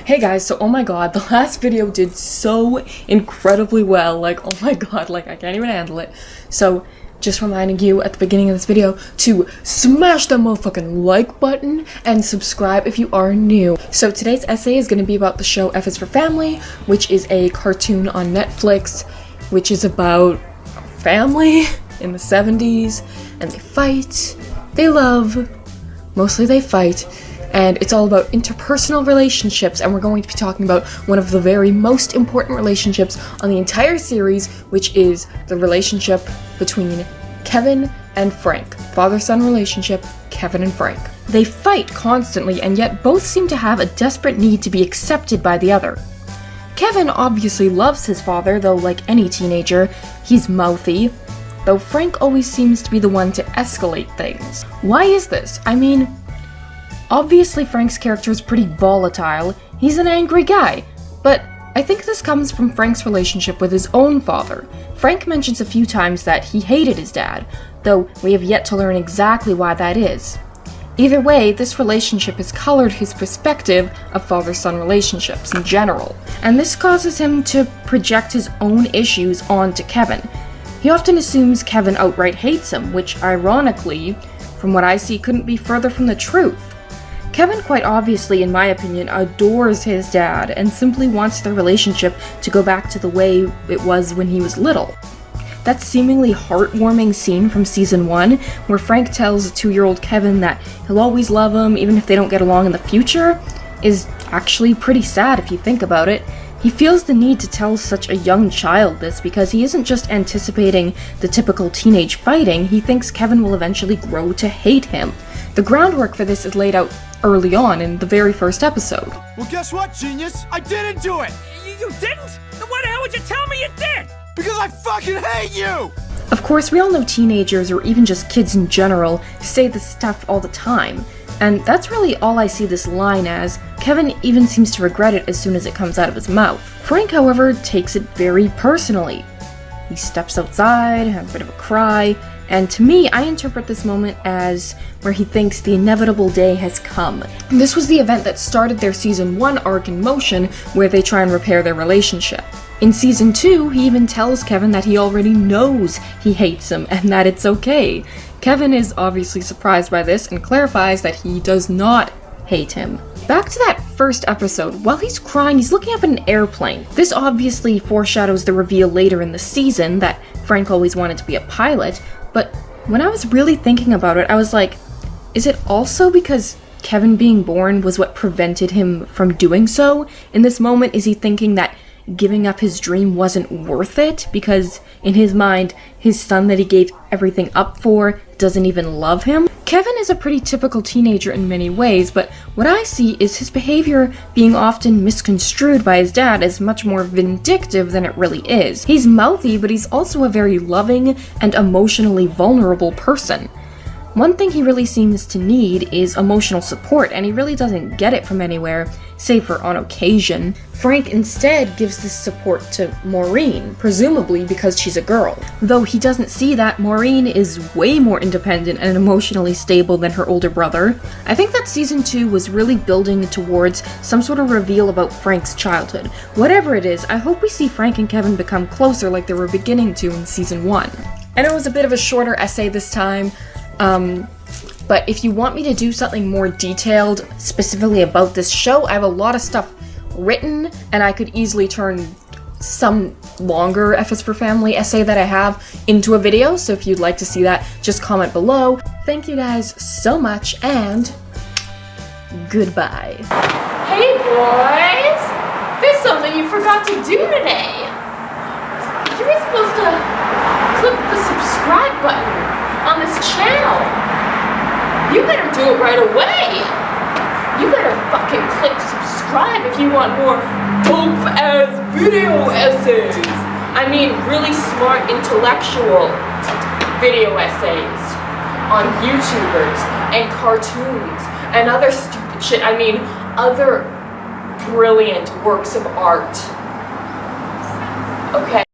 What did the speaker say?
Hey guys, so oh my god, the last video did so incredibly well, like oh my god, like I can't even handle it. So just reminding you at the beginning of this video to smash that motherfucking like button and subscribe if you are new. So today's essay is going to be about the show F is for Family, which is a cartoon on Netflix, which is about a family in the 70s, and they fight, they love, mostly they fight, and it's all about interpersonal relationships, and we're going to be talking about one of the very most important relationships on the entire series, which is the relationship between Kevin and Frank. Father-son relationship, Kevin and Frank. They fight constantly, and yet both seem to have a desperate need to be accepted by the other. Kevin obviously loves his father, though like any teenager, he's mouthy, though Frank always seems to be the one to escalate things. Why is this? I mean, obviously Frank's character is pretty volatile, he's an angry guy, but I think this comes from Frank's relationship with his own father. Frank mentions a few times that he hated his dad, though we have yet to learn exactly why that is. Either way, this relationship has colored his perspective of father-son relationships in general, and this causes him to project his own issues onto Kevin. He often assumes Kevin outright hates him, which ironically, from what I see, couldn't be further from the truth. Kevin quite obviously, in my opinion, adores his dad and simply wants their relationship to go back to the way it was when he was little. That seemingly heartwarming scene from season 1, where Frank tells 2-year-old Kevin that he'll always love him even if they don't get along in the future, is actually pretty sad if you think about it. He feels the need to tell such a young child this because he isn't just anticipating the typical teenage fighting, he thinks Kevin will eventually grow to hate him. The groundwork for this is laid out early on in the very first episode. Well, guess what, genius? I didn't do it! You didn't? Then why the hell would you tell me you did? Because I fucking hate you! Of course, we all know teenagers, or even just kids in general, say this stuff all the time. And that's really all I see this line as. Kevin even seems to regret it as soon as it comes out of his mouth. Frank, however, takes it very personally. He steps outside, has a bit of a cry, and to me, I interpret this moment as where he thinks the inevitable day has come. This was the event that started their season 1 arc in motion, where they try and repair their relationship. In season 2, he even tells Kevin that he already knows he hates him and that it's okay. Kevin is obviously surprised by this and clarifies that he does not hate him. Back to that first episode, while he's crying, he's looking up at an airplane. This obviously foreshadows the reveal later in the season that Frank always wanted to be a pilot, but when I was really thinking about it, I was like, is it also because Kevin being born was what prevented him from doing so? In this moment, is he thinking that giving up his dream wasn't worth it because in his mind, his son that he gave everything up for doesn't even love him? Kevin is a pretty typical teenager in many ways, but what I see is his behavior being often misconstrued by his dad as much more vindictive than it really is. He's mouthy, but he's also a very loving and emotionally vulnerable person. One thing he really seems to need is emotional support, and he really doesn't get it from anywhere, save for on occasion. Frank instead gives this support to Maureen, presumably because she's a girl. Though he doesn't see that Maureen is way more independent and emotionally stable than her older brother. I think that season 2 was really building towards some sort of reveal about Frank's childhood. Whatever it is, I hope we see Frank and Kevin become closer like they were beginning to in season 1. I know it was a bit of a shorter essay this time, but if you want me to do something more detailed specifically about this show, I have a lot of stuff written, and I could easily turn some longer F is for Family essay that I have into a video, so if you'd like to see that, just comment below. Thank you guys so much, and goodbye. Hey boys! There's something you forgot to do today! You were supposed to click the subscribe button on this channel. You better do it right away. You better fucking click subscribe if you want more dope-ass video essays. I mean, really smart intellectual video essays on YouTubers and cartoons and other stupid shit. I mean, other brilliant works of art. Okay?